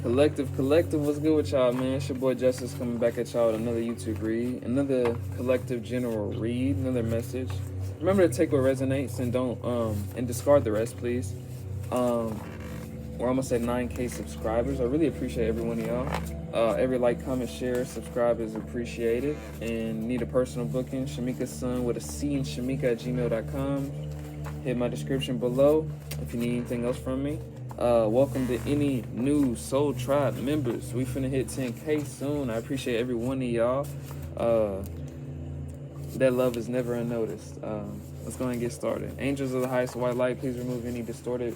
Collective, what's good with y'all, man? It's your boy Justice coming back at y'all with another YouTube read, another collective general read, another message. Remember to take what resonates and don't and discard the rest, please. We're almost at 9K subscribers. I really appreciate every one of y'all. Every like, comment, share, subscribe is appreciated. And need a personal booking, Shamika's son with a C in Shamika@gmail.com. Hit my description below if you need anything else from me. Welcome to any new Soul Tribe members. We finna hit 10K soon. I appreciate every one of y'all. That love is never unnoticed. Let's go ahead and get started. Angels of the highest white light, please remove any distorted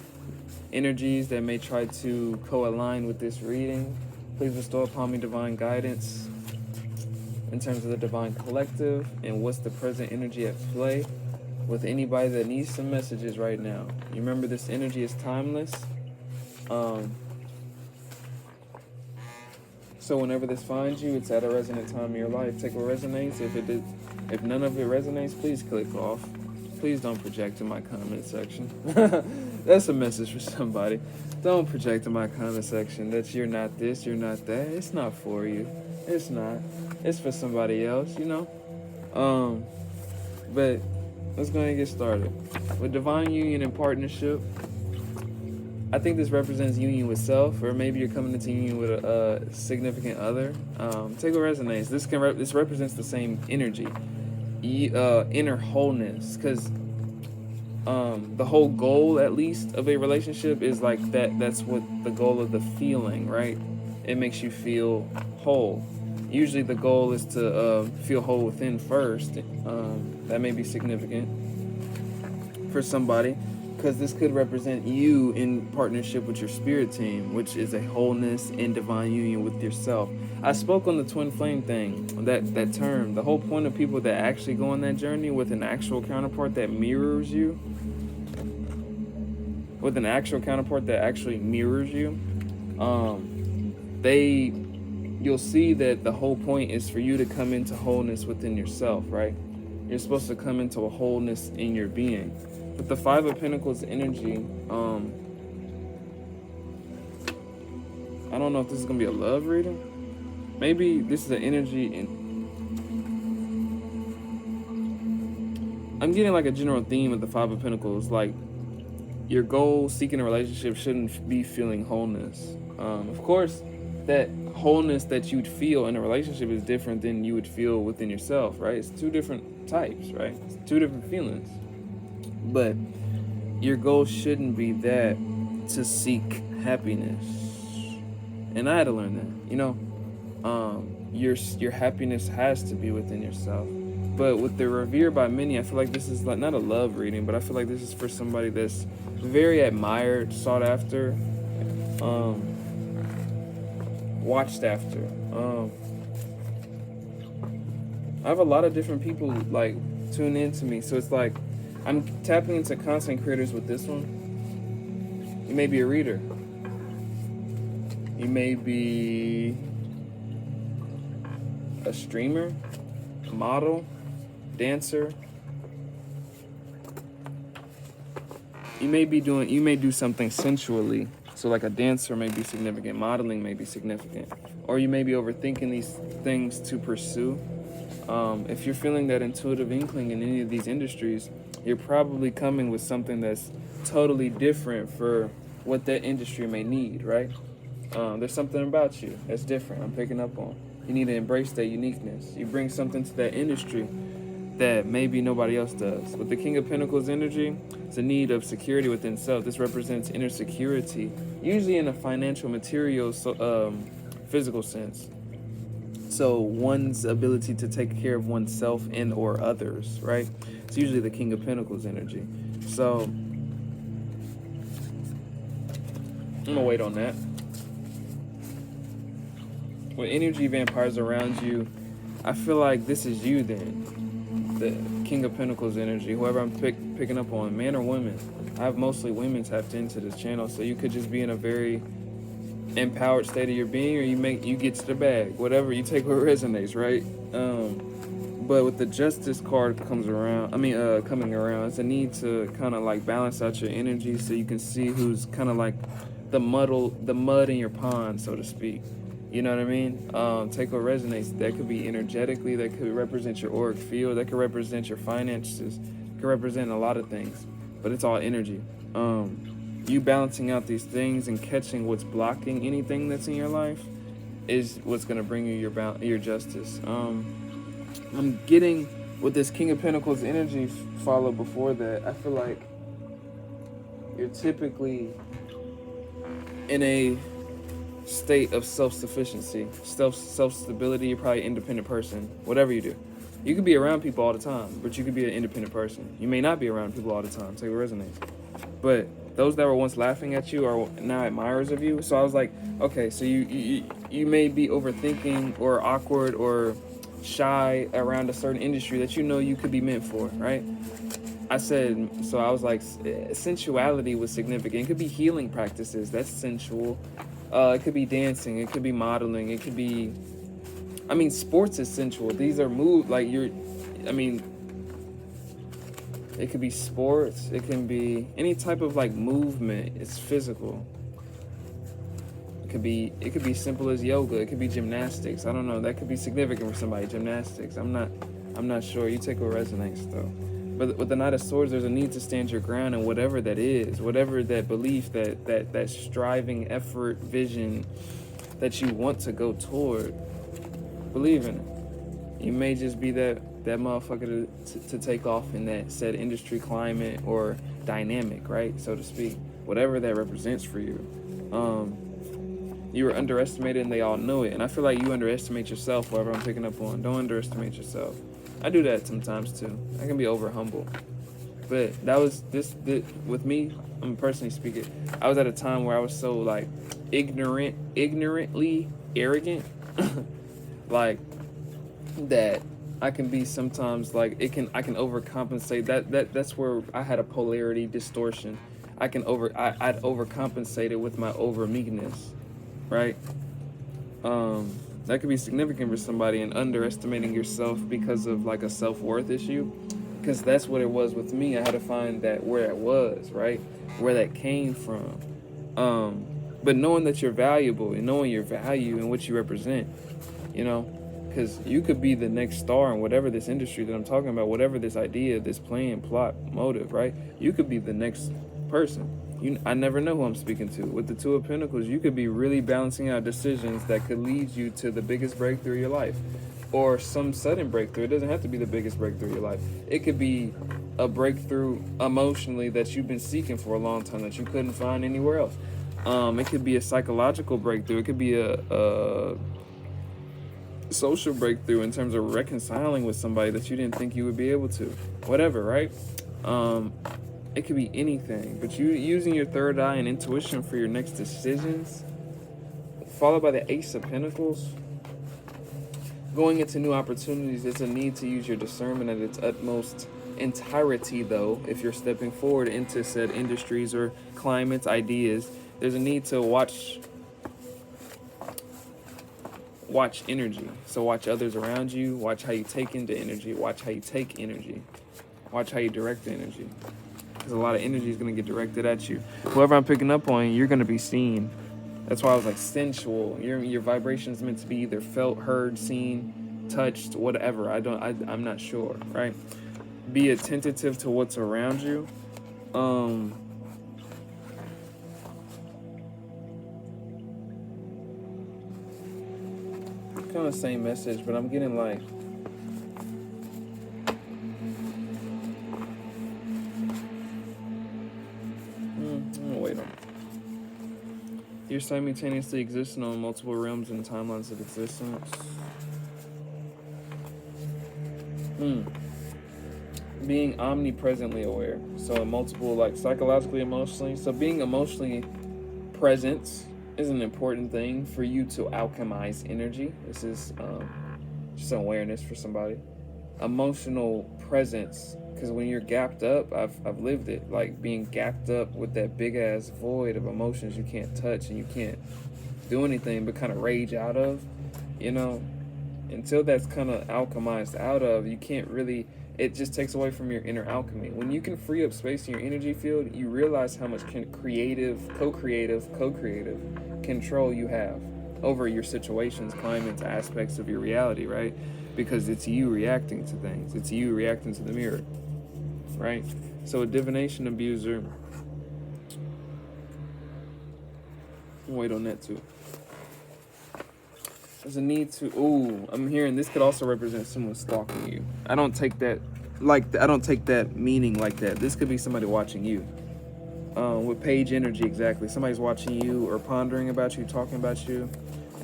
energies that may try to co-align with this reading. Please bestow upon me divine guidance in terms of the divine collective and what's the present energy at play with anybody that needs some messages right now. You remember, this energy is timeless. So whenever this finds you, it's at a resonant time in your life. Take what resonates. If none of it resonates, please click off. Please don't project in my comment section. That's a message for somebody. Don't project in my comment section that you're not this, you're not that. It's not for you. It's not. It's for somebody else, you know? But let's go ahead and get started. With divine union and partnership, I think this represents union with self, or maybe you're coming into union with a significant other. Take what resonates. This represents the same energy, inner wholeness, because the whole goal, at least, of a relationship is like that. That's what the goal of the feeling, right? It makes you feel whole. Usually the goal is to feel whole within first. That may be significant for somebody, because this could represent you in partnership with your spirit team, which is a wholeness and divine union with yourself. I spoke on the twin flame thing, that term. The whole point of people that actually go on that journey with an actual counterpart that mirrors you, you'll see that the whole point is for you to come into wholeness within yourself, right? You're supposed to come into a wholeness in your being. With the Five of Pentacles energy, I don't know if this is going to be a love reading. Maybe this is an energy, and I'm getting like a general theme of the Five of Pentacles. Like, your goal seeking a relationship shouldn't be feeling wholeness. Of course, that wholeness that you'd feel in a relationship is different than you would feel within yourself, right? It's two different types, right? It's two different feelings. But your goal shouldn't be that to seek happiness. And I had to learn that, you know. Your happiness has to be within yourself. But with the Revere by many, I feel like this is like not a love reading, but I feel like this is for somebody that's very admired, sought after, watched after. I have a lot of different people like tune in to me, so it's like I'm tapping into content creators with this one. You may be a reader. You may be a streamer, a model, dancer. You may do something sensually. So like a dancer may be significant, modeling may be significant. Or you may be overthinking these things to pursue. If you're feeling that intuitive inkling in any of these industries, you're probably coming with something that's totally different for what that industry may need, right? There's something about you that's different, I'm picking up on. You need to embrace that uniqueness. You bring something to that industry that maybe nobody else does. With the King of Pentacles energy, it's a need of security within self. This represents inner security, usually in a financial, material, physical sense. So one's ability to take care of oneself and or others, right? It's usually the King of Pentacles energy. So I'm gonna wait on that. With energy vampires around you, I feel like this is you then. The King of Pentacles energy, whoever I'm picking up on, man or woman. I have mostly women tapped into this channel, so you could just be in a very empowered state of your being, or you get to the bag, whatever. You take what resonates, right? But with the Justice card coming around, it's a need to kind of like balance out your energy so you can see who's kind of like the mud in your pond, so to speak. You know what I mean? Take what resonates. That could be energetically, that could represent your auric field, that could represent your finances, it could represent a lot of things, but it's all energy. You balancing out these things and catching what's blocking anything that's in your life is what's going to bring you your justice. I'm getting with this King of Pentacles energy follow before that. I feel like you're typically in a state of self-sufficiency, self-stability. You're probably an independent person, whatever you do. You could be around people all the time, but you could be an independent person. You may not be around people all the time. Take what resonates. But those that were once laughing at you are now admirers of you. So I was like, okay, so you may be overthinking or awkward or shy around a certain industry that you know you could be meant for, right? I was like, sensuality was significant. It could be healing practices. That's sensual. It could be dancing. It could be modeling. It could be, sports is sensual. These are it could be sports. It can be any type of like movement. It's physical. It could be simple as yoga. It could be gymnastics. I don't know. That could be significant for somebody. Gymnastics. I'm not sure. You take what resonates though. But with the Knight of Swords, there's a need to stand your ground in whatever that is, whatever that belief, that striving effort, vision that you want to go toward. Believe in it. You may just be that motherfucker to take off in that said industry, climate, or dynamic, right, so to speak. Whatever that represents for you. You were underestimated and they all know it. And I feel like you underestimate yourself, whatever I'm picking up on. Don't underestimate yourself. I do that sometimes too. I can be over humble. But that was this with me, I'm personally speaking, I was at a time where I was so like ignorantly arrogant. Like that I can be sometimes like I can overcompensate. That's where I had a polarity distortion. I'd overcompensate it with my over meekness, right? That could be significant for somebody, and underestimating yourself because of like a self-worth issue, because that's what it was with me. I had to find that where it was, right, where that came from. But knowing that you're valuable and knowing your value and what you represent, you know, because you could be the next star in whatever this industry that I'm talking about, whatever this idea, this plan, plot, motive, right? You could be the next person. I never know who I'm speaking to. With the Two of Pentacles, you could be really balancing out decisions that could lead you to the biggest breakthrough of your life, or some sudden breakthrough. It doesn't have to be the biggest breakthrough of your life. It could be a breakthrough emotionally that you've been seeking for a long time that you couldn't find anywhere else. It could be a psychological breakthrough. It could be a social breakthrough in terms of reconciling with somebody that you didn't think you would be able to. Whatever, right? It could be anything, but you using your third eye and intuition for your next decisions, followed by the Ace of Pentacles. Going into new opportunities, it's a need to use your discernment at its utmost entirety, though. If you're stepping forward into said industries or climates, ideas, there's a need to watch energy. So watch others around you, watch how you take into energy, watch how you take energy, watch how you direct the energy. Because a lot of energy is going to get directed at you. Whoever I'm picking up on, you're going to be seen. That's why I was like sensual. Your vibration is meant to be either felt, heard, seen, touched, whatever. I'm not sure, right? Be attentive to what's around you. Kind of the same message, but I'm getting like wait on. You're simultaneously existing on multiple realms and timelines of existence. Being omnipresently aware. So multiple, like psychologically, emotionally. So being emotionally present is an important thing for you to alchemize energy. This is just an awareness for somebody. Emotional presence. Because when you're gapped up, I've lived it, like being gapped up with that big ass void of emotions you can't touch and you can't do anything but kind of rage out of, you know. Until that's kind of alchemized out of, you can't really it just takes away from your inner alchemy. When you can free up space in your energy field, you realize how much creative control you have over your situations, climates, aspects of your reality, right? Because it's you reacting to things. It's you reacting to the mirror, right? So a divination abuser, wait on that too. There's a need to, I'm hearing this could also represent someone stalking you. I don't take that meaning like that. This could be somebody watching you. With page energy, exactly. Somebody's watching you or pondering about you, talking about you,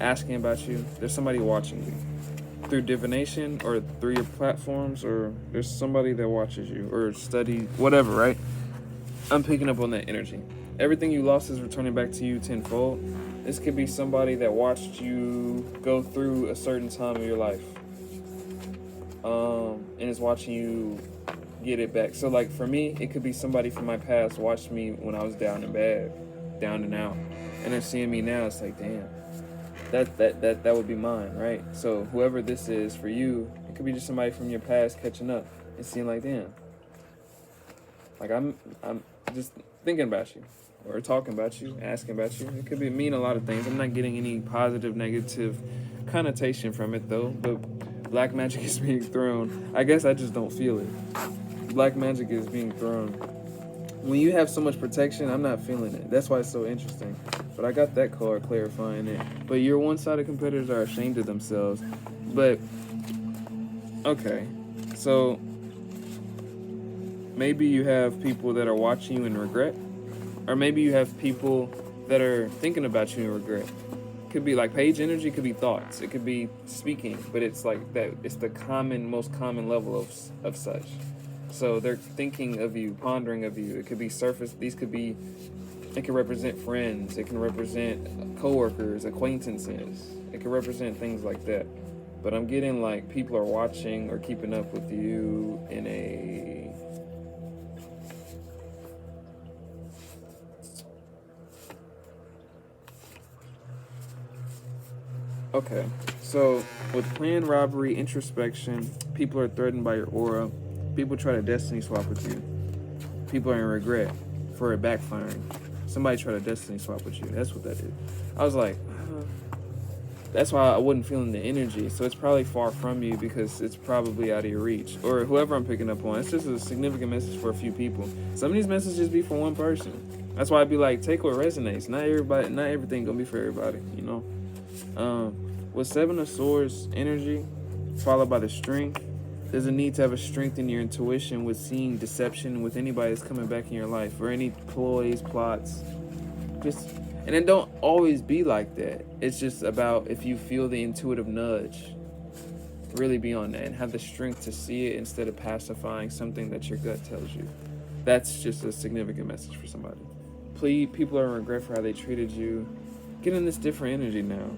asking about you. There's somebody watching you through divination or through your platforms, or there's somebody that watches you or study, whatever, right? I'm picking up on that energy. Everything you lost is returning back to you tenfold. This could be somebody that watched you go through a certain time of your life, and is watching you get it back. So like for me, it could be somebody from my past watched me when I was down and bad, down and out, and they're seeing me now. It's like, damn, that would be mine, right? So whoever this is for you, it could be just somebody from your past catching up and seeing like, damn, like I'm just thinking about you or talking about you, asking about you. It could mean a lot of things. I'm not getting any positive, negative connotation from it though, but black magic is being thrown. I guess I just don't feel it. Black magic is being thrown. When you have so much protection, I'm not feeling it. That's why it's so interesting. But I got that card clarifying it. But your one-sided competitors are ashamed of themselves. But, okay. So, maybe you have people that are watching you in regret. Or maybe you have people that are thinking about you in regret. Could be like page energy, could be thoughts. It could be speaking. But it's like that. It's the most common level of such. So they're thinking of you, pondering of you. It could be surface. It can represent friends. It can represent coworkers, acquaintances. It can represent things like that. But I'm getting like people are watching or keeping up with you in a... Okay, so with planned robbery, introspection, people are threatened by your aura. People try to destiny swap with you. People are in regret for it backfiring. Somebody tried to destiny swap with you. That's what that is. I was like, that's why I wasn't feeling the energy. So it's probably far from you because it's probably out of your reach. Or whoever I'm picking up on. It's just a significant message for a few people. Some of these messages be for one person. That's why I'd be like, take what resonates. Not everything gonna be for everybody, you know? With Seven of Swords energy, followed by the strength, there's a need to have a strength in your intuition with seeing deception with anybody that's coming back in your life or any ploys, plots. And it don't always be like that. It's just about if you feel the intuitive nudge, really be on that and have the strength to see it instead of pacifying something that your gut tells you. That's just a significant message for somebody. Please, people are in regret for how they treated you. Get in this different energy now.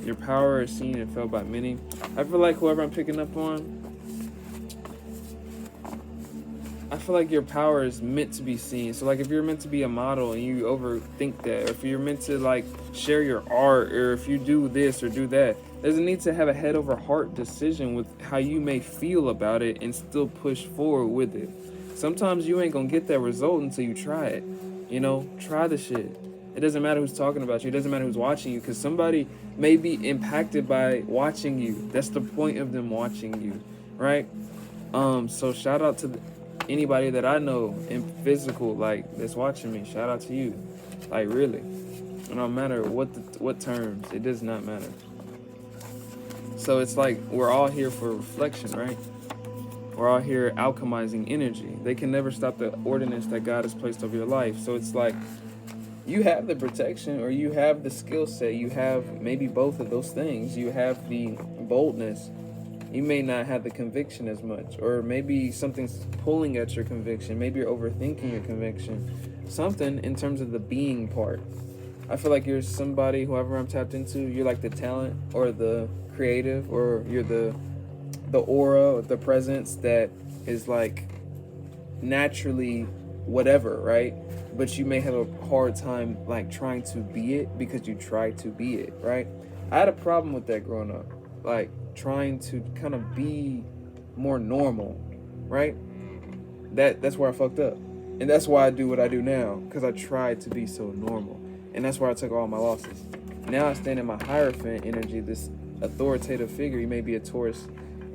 Your power is seen and felt by many. I feel like whoever I'm picking up on, I feel like your power is meant to be seen. So like if you're meant to be a model and you overthink that, or if you're meant to like share your art, or if you do this or do that, there's a need to have a head over heart decision with how you may feel about it and still push forward with it. Sometimes you ain't gonna get that result until you try it. You know, try the shit. It doesn't matter who's talking about you. It doesn't matter who's watching you, because somebody may be impacted by watching you. That's the point of them watching you, right? So shout out to anybody that I know in physical, like, that's watching me. Shout out to you, like, really. No matter what terms, it does not matter. So it's like we're all here for reflection, right? We're all here alchemizing energy. They can never stop the ordinance that God has placed over your life. So it's like you have the protection, or you have the skill set. You have maybe both of those things. You have the boldness. You may not have the conviction as much, or maybe something's pulling at your conviction. Maybe you're overthinking your conviction. Something in terms of the being part. I feel like you're somebody, whoever I'm tapped into, you're like the talent or the creative, or you're the aura or the presence that is like naturally whatever, right? But you may have a hard time like trying to be it because you try to be it, right? I had a problem with that growing up, like trying to kind of be more normal, right? That's where I fucked up. And that's why I do what I do now, because I tried to be so normal. And that's where I took all my losses. Now I stand in my Hierophant energy, this authoritative figure. You may be a Taurus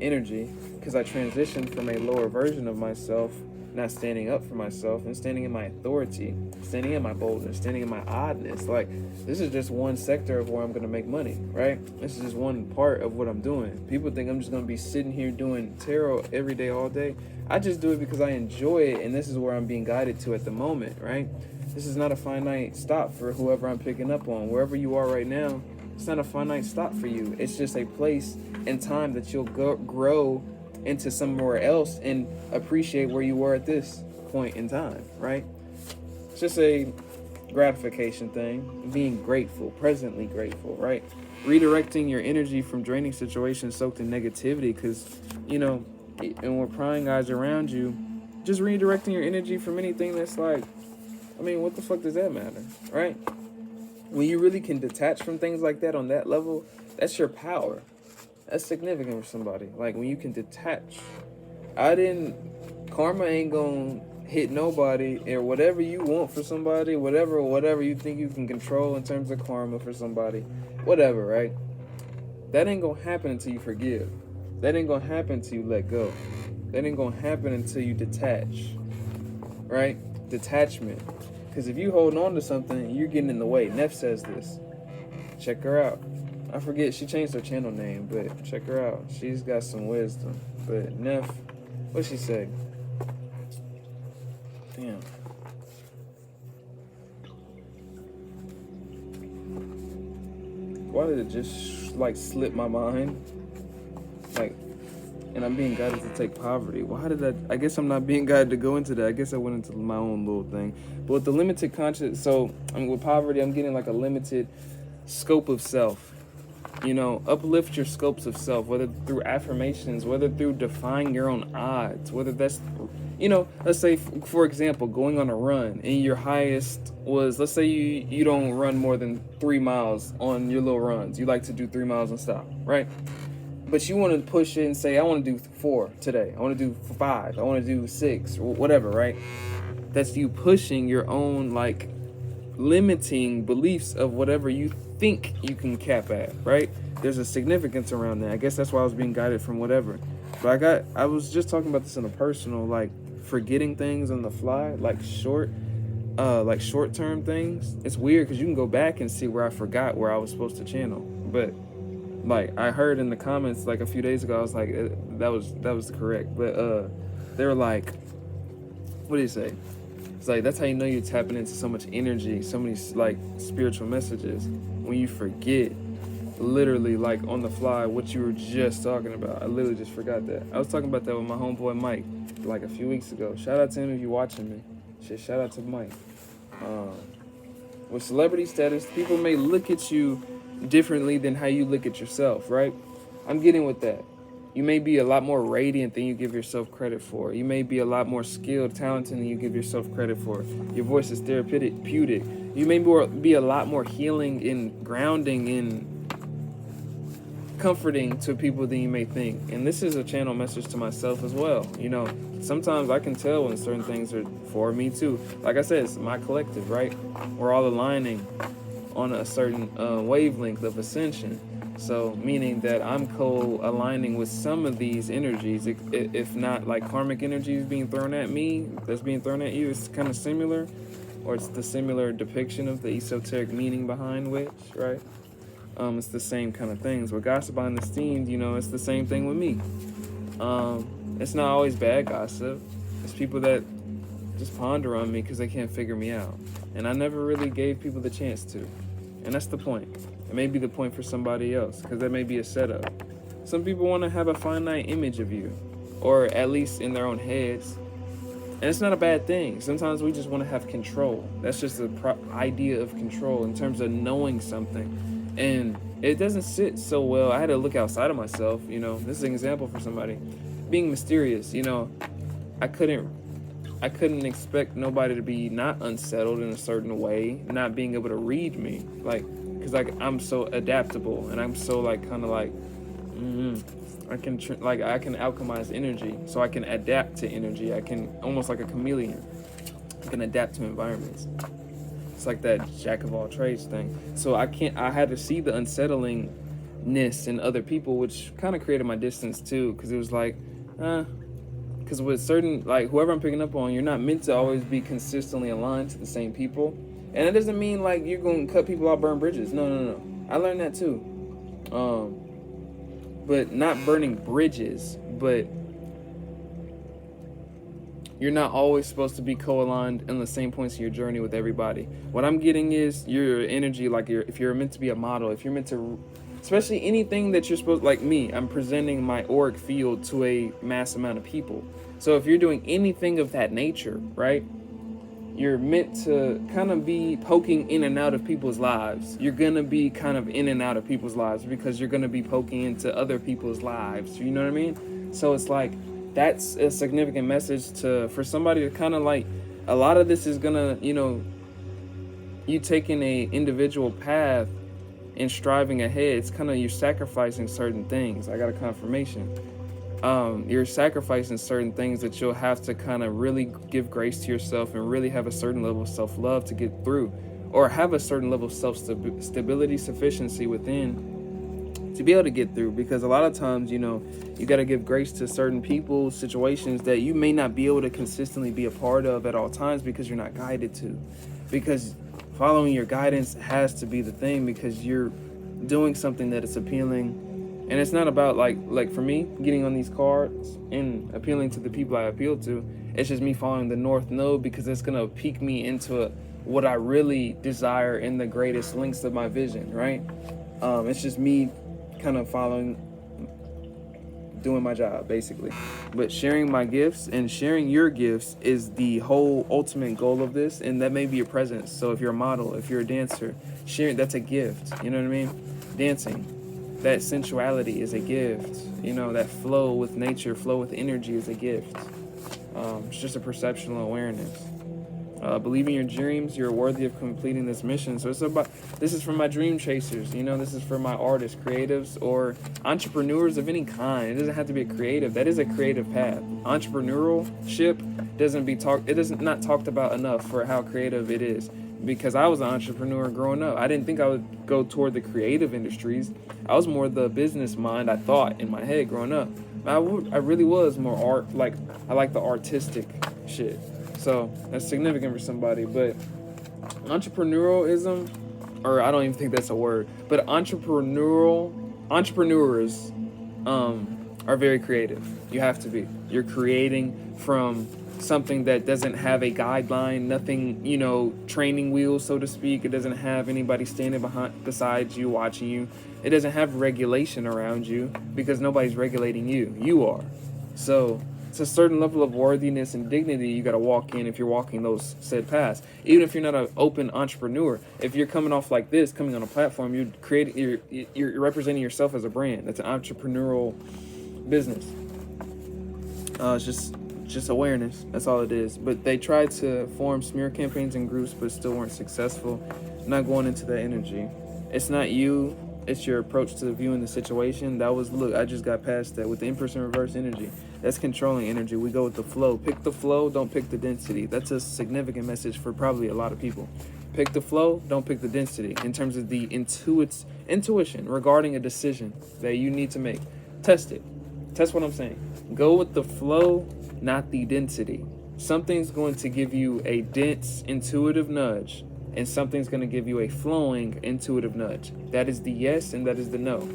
energy, because I transitioned from a lower version of myself, not standing up for myself, and standing in my authority, standing in my boldness, standing in my oddness. Like, this is just one sector of where I'm going to make money, right? This is just one part of what I'm doing. People think I'm just going to be sitting here doing tarot every day, all day. I just do it because I enjoy it, and this is where I'm being guided to at the moment, right? This is not a finite stop for whoever I'm picking up on. Wherever you are right now, it's not a finite stop for you. It's just a place and time that you'll grow into somewhere else and appreciate where you were at this point in time, right? It's just a gratification thing, being grateful, presently grateful, right? Redirecting your energy from draining situations soaked in negativity, because, you know, and we're prying eyes around you, just redirecting your energy from anything that's like, I mean, what the fuck does that matter, right? When you really can detach from things like that on that level, that's your power. That's significant for somebody. Like, when you can detach. Karma ain't gonna hit nobody, or whatever you want for somebody, whatever you think you can control in terms of karma for somebody, whatever, right? That ain't gonna happen until you forgive. That ain't gonna happen until you let go. That ain't gonna happen until you detach, right? Detachment. Because if you hold on to something, you're getting in the way. Neff says this. Check her out. I forget, she changed her channel name, but check her out. She's got some wisdom. But Neff, what'd she say? Damn. Why did it just like slip my mind? Like, and I'm being guided to take poverty. Why did I guess I'm not being guided to go into that. I guess I went into my own little thing. But with the limited conscious, so I mean, with poverty, I'm getting like a limited scope of self. You know, uplift your scopes of self, whether through affirmations, whether through defying your own odds, whether that's, you know, let's say, for example, going on a run and your highest was, let's say you don't run more than 3 miles on your little runs. You like to do 3 miles and stop, right? But you want to push it and say, I want to do 4 today. I want to do 5. I want to do 6, whatever, right? That's you pushing your own, like, limiting beliefs of whatever you think you can cap at, right? There's a significance around that. I guess that's why I was being guided from whatever. But I was just talking about this in a personal, like, forgetting things on the fly, like short-term things. It's weird because you can go back and see where I forgot where I was supposed to channel. But like, I heard in the comments like a few days ago, I was like, that was correct. But they were like, what do you say? It's like, that's how you know you're tapping into so much energy, so many like spiritual messages, when you forget literally, like, on the fly what you were just talking about. I literally just forgot that. I was talking about that with my homeboy Mike like a few weeks ago. Shout out to him if you're watching me. Shit, shout out to Mike. With celebrity status, people may look at you differently than how you look at yourself, right? I'm getting with that. You may be a lot more radiant than you give yourself credit for. You may be a lot more skilled, talented than you give yourself credit for. Your voice is therapeutic. You may be a lot more healing and grounding and comforting to people than you may think. And this is a channel message to myself as well. You know, sometimes I can tell when certain things are for me too. Like I said, it's my collective, right? We're all aligning on a certain wavelength of ascension. So meaning that I'm co-aligning with some of these energies, if not like karmic energies being thrown at me, that's being thrown at you. It's kind of similar, or it's the similar depiction of the esoteric meaning behind which, right? It's the same kind of things. With gossip behind the scenes, you know, it's the same thing with me. It's not always bad gossip. It's people that just ponder on me because they can't figure me out. And I never really gave people the chance to. And that's the point. It may be the point for somebody else, because that may be a setup. Some people want to have a finite image of you, or at least in their own heads. And it's not a bad thing. Sometimes we just want to have control. That's just the idea of control in terms of knowing something. And it doesn't sit so well. I had to look outside of myself, you know. This is an example for somebody. Being mysterious, you know. I couldn't expect nobody to be not unsettled in a certain way, not being able to read me, like, because like I'm so adaptable and I'm so like kind of like I can I can alchemize energy, so I can adapt to energy. I can almost like a chameleon. I can adapt to environments. It's like that jack of all trades thing. So I had to see the unsettlingness in other people, which kind of created my distance too, because it was like, because with certain, like whoever I'm picking up on, you're not meant to always be consistently aligned to the same people. And it doesn't mean like you're going to cut people out, burn bridges. No. I learned that too. But not burning bridges, but you're not always supposed to be co-aligned in the same points of your journey with everybody. What I'm getting is your energy, like if you're meant to be a model, if you're meant to, especially anything that you're supposed, like me, I'm presenting my auric field to a mass amount of people. So if you're doing anything of that nature, right, you're meant to kind of be poking in and out of people's lives. You're going to be kind of in and out of people's lives because you're going to be poking into other people's lives. You know what I mean? So it's like, that's a significant message for somebody to kind of like, a lot of this is going to, you taking a individual path and striving ahead. It's kind of, you're sacrificing certain things. I got a confirmation. You're sacrificing certain things that you'll have to kind of really give grace to yourself and really have a certain level of self-love to get through, or have a certain level of self-stability, sufficiency within to be able to get through. Because a lot of times, you got to give grace to certain people, situations that you may not be able to consistently be a part of at all times because you're not guided to. Because following your guidance has to be the thing, because you're doing something that is appealing. And it's not about like for me, getting on these cards and appealing to the people I appeal to. It's just me following the North Node, because it's going to peak me into what I really desire in the greatest links of my vision, right? It's just me kind of doing my job, basically. But sharing my gifts and sharing your gifts is the whole ultimate goal of this. And that may be your presence. So if you're a model, if you're a dancer, sharing, that's a gift. You know what I mean? Dancing. That sensuality is a gift. That flow with nature, flow with energy is a gift. It's just a perceptual awareness. Believe in your dreams. You're worthy of completing this mission. So this is for my dream chasers. This is for my artists, creatives, or entrepreneurs of any kind. It doesn't have to be a creative. That is a creative path. Entrepreneurship is not talked about enough for how creative it is. Because I was an entrepreneur growing up. I didn't think I would go toward the creative industries. I was more the business mind, I thought, in my head growing up. I really was more art, I like the artistic shit. So that's significant for somebody. But entrepreneurialism, or I don't even think that's a word, but entrepreneurs are very creative. You have to be. You're creating from something that doesn't have a guideline, nothing, training wheels, so to speak. It doesn't have anybody standing beside you, watching you. It doesn't have regulation around you, because nobody's regulating you. You are. So it's a certain level of worthiness and dignity you got to walk in if you're walking those said paths. Even if you're not an open entrepreneur, if you're coming off like this, coming on a platform, you're representing yourself as a brand. That's an entrepreneurial business. It's just awareness. That's all it is. But they tried to form smear campaigns and groups, but still weren't successful. Not going into that energy. It's not you. It's your approach to viewing the situation. I just got past that with the Empress in reverse energy. That's controlling energy. We go with the flow. Pick the flow, don't pick the density. That's a significant message for probably a lot of people. Pick the flow, don't pick the density. In terms of the intuition regarding a decision that you need to make. Test it. Test what I'm saying. Go with the flow, not the density. Something's going to give you a dense, intuitive nudge, and something's going to give you a flowing, intuitive nudge. That is the yes, and that is the no.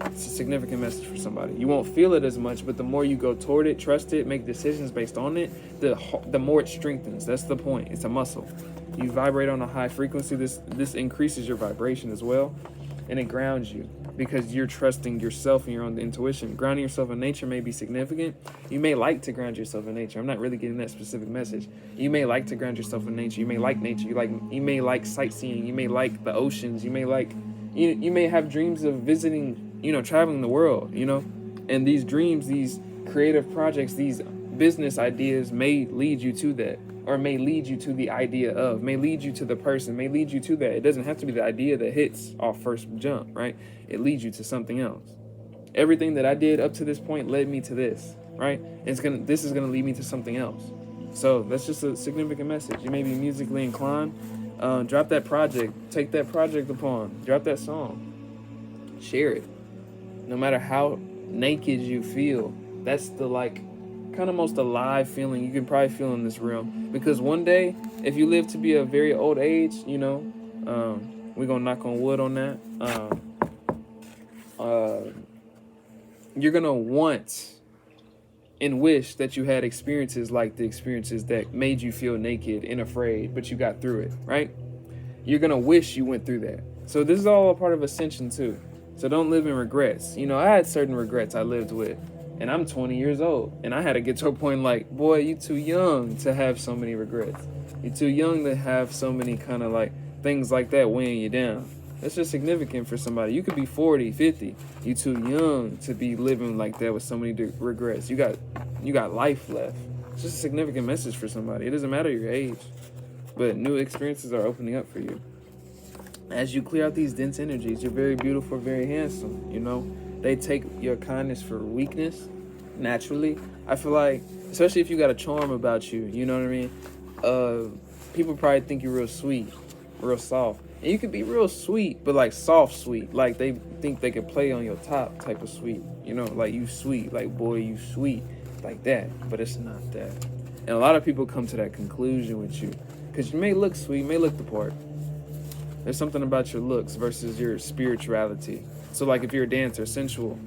It's a significant message for somebody. You won't feel it as much, but the more you go toward it, trust it, make decisions based on it, the more it strengthens. That's the point. It's a muscle. You vibrate on a high frequency. This increases your vibration as well, and it grounds you, because you're trusting yourself and your own intuition. Grounding yourself in nature may be significant. You may like to ground yourself in nature. I'm not really getting that specific message. You may like to ground yourself in nature. You may like nature. You may like sightseeing. You may like the oceans. You may have dreams of visiting, traveling the world, and these dreams, these creative projects, these business ideas may lead you to that, or may lead you to the idea of, may lead you to the person, may lead you to that. It doesn't have to be the idea that hits off first jump, right? It leads you to something else. Everything that I did up to this point led me to this, right? This is gonna lead me to something else. So that's just a significant message. You may be musically inclined. Drop that project. Take that project upon. Drop that song. Share it. No matter how naked you feel, that's the kind of most alive feeling you can probably feel in this realm. Because one day, if you live to be a very old age, we're gonna knock on wood on that. You're gonna want and wish that you had experiences like the experiences that made you feel naked and afraid, but you got through it, right? You're gonna wish you went through that. So this is all a part of ascension too. So don't live in regrets. I had certain regrets I lived with, and I'm 20 years old, and I had to get to a point like, boy, you too young to have so many regrets. You're too young to have so many kind of things like that weighing you down. That's just significant for somebody. You could be 40, 50. You too young to be living like that with so many regrets. You got life left. It's just a significant message for somebody. It doesn't matter your age, but new experiences are opening up for you. As you clear out these dense energies, you're very beautiful, very handsome. They take your kindness for weakness naturally. I feel like, especially if you got a charm about you, you know what I mean? People probably think you're real sweet, real soft. And you could be real sweet, but soft sweet. They think they could play on your top type of sweet. You sweet, boy, you sweet, like that. But it's not that. And a lot of people come to that conclusion with you. Because you may look sweet, you may look the part. There's something about your looks versus your spirituality. So if you're a dancer, sensual,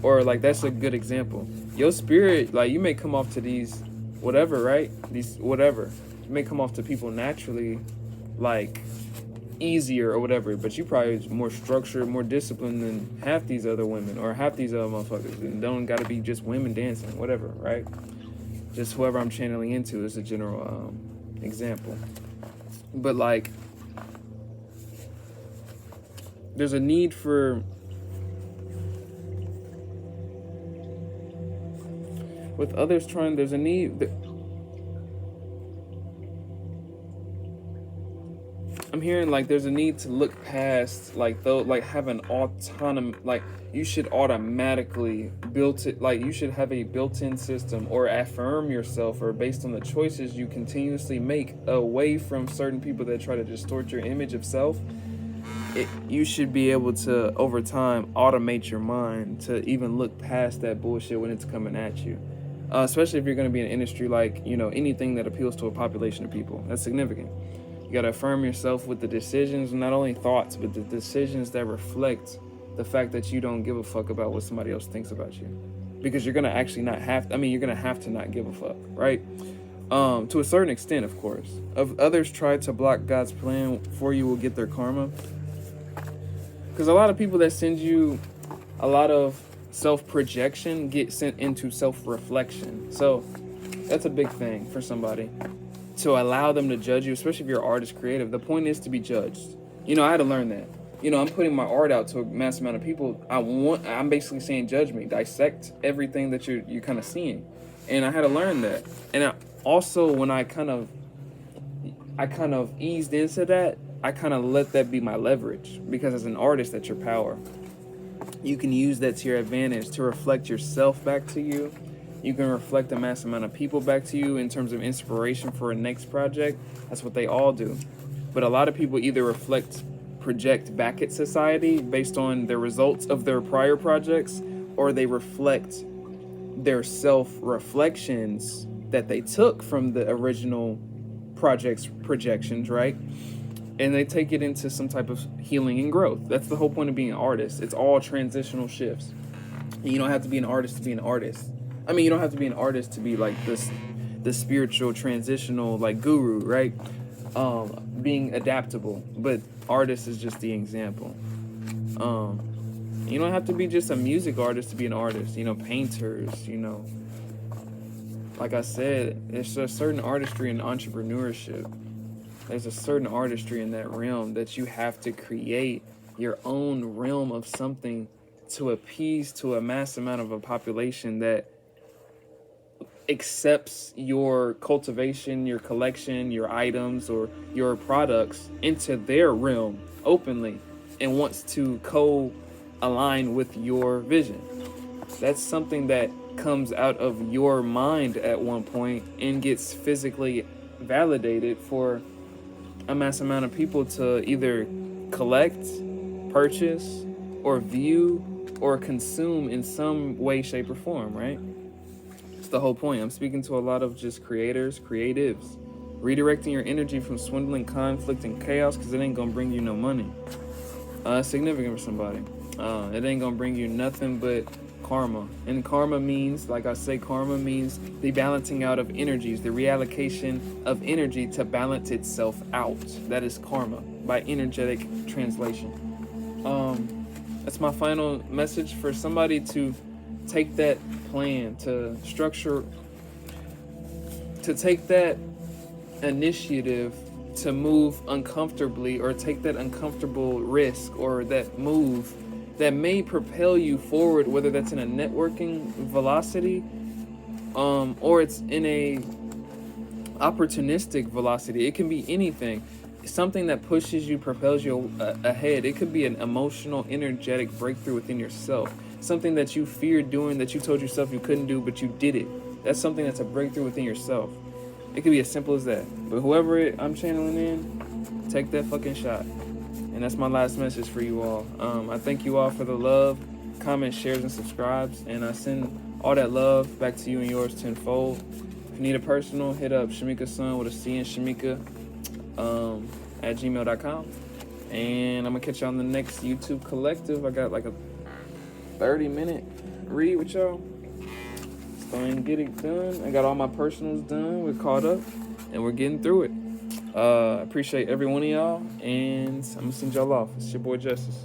or that's a good example. Your spirit, you may come off to these whatever, right? These whatever. You may come off to people naturally, easier or whatever, but you probably more structured, more disciplined than half these other women or half these other motherfuckers. And don't gotta be just women dancing, whatever, right? Just whoever I'm channeling into is a general example. But there's a need for, with others trying, there's a need. I'm hearing there's a need to look past have an autonomous, you should automatically build it, you should have a built-in system or affirm yourself, or based on the choices you continuously make away from certain people that try to distort your image of self. You should be able to, over time, automate your mind to even look past that bullshit when it's coming at you. Especially if you're going to be in an industry anything that appeals to a population of people. That's significant. You got to affirm yourself with the decisions, not only thoughts, but the decisions that reflect the fact that you don't give a fuck about what somebody else thinks about you. Because you're going to actually you're going to have to not give a fuck, right? To a certain extent, of course. If others try to block God's plan for you, will get their karma. Because a lot of people that send you a lot of self-projection get sent into self-reflection. So that's a big thing for somebody. To allow them to judge you, especially if you're an artist, creative. The point is to be judged. I had to learn that. I'm putting my art out to a mass amount of people. I'm basically saying, judge me, dissect everything that you're kind of seeing. And I had to learn that. And also, when I kind of eased into that, I kind of let that be my leverage. Because as an artist, that's your power. You can use that to your advantage to reflect yourself back to you. You can reflect a mass amount of people back to you in terms of inspiration for a next project. That's what they all do. But a lot of people either project back at society based on the results of their prior projects, or they reflect their self-reflections that they took from the original project's projections, right? And they take it into some type of healing and growth. That's the whole point of being an artist. It's all transitional shifts. And you don't have to be an artist to be an artist. You don't have to be an artist to be the spiritual transitional guru, right? Being adaptable, but artist is just the example. You don't have to be just a music artist to be an artist. Painters. Like I said, there's a certain artistry in entrepreneurship. There's a certain artistry in that realm that you have to create your own realm of something to appease to a mass amount of a population that accepts your cultivation, your collection, your items, or your products into their realm openly, and wants to align with your vision. That's something that comes out of your mind at one point and gets physically validated for a mass amount of people to either collect, purchase, or view, or consume in some way, shape, or form, right? It's the whole point. I'm speaking to a lot of just creators, creatives. Redirecting your energy from swindling, conflict, and chaos, because it ain't gonna bring you no money. Significant for somebody. It ain't gonna bring you nothing but karma. And karma means, like I say, karma means the balancing out of energies, the reallocation of energy to balance itself out. That is karma by energetic translation. That's my final message for somebody to take that plan, to structure, to take that initiative to move uncomfortably, or take that uncomfortable risk, or that move that may propel you forward, whether that's in a networking velocity, or it's in a opportunistic velocity. It can be anything. Something that pushes you, propels you ahead. It could be an emotional, energetic breakthrough within yourself. Something that you feared doing, that you told yourself you couldn't do, but you did it. That's something that's a breakthrough within yourself. It could be as simple as that. But whoever I'm channeling in, take that fucking shot. And that's my last message for you all. I thank you all for the love, comments, shares, and subscribes. And I send all that love back to you and yours tenfold. If you need a personal, hit up Shamika Sun with a C in Shamika at gmail.com. And I'm going to catch you on the next YouTube Collective. I got like a 30-minute read with y'all. Go ahead and get it done. I got all my personals done. We're caught up and we're getting through it. Appreciate every one of y'all, and I'm gonna send y'all off. It's your boy Justice.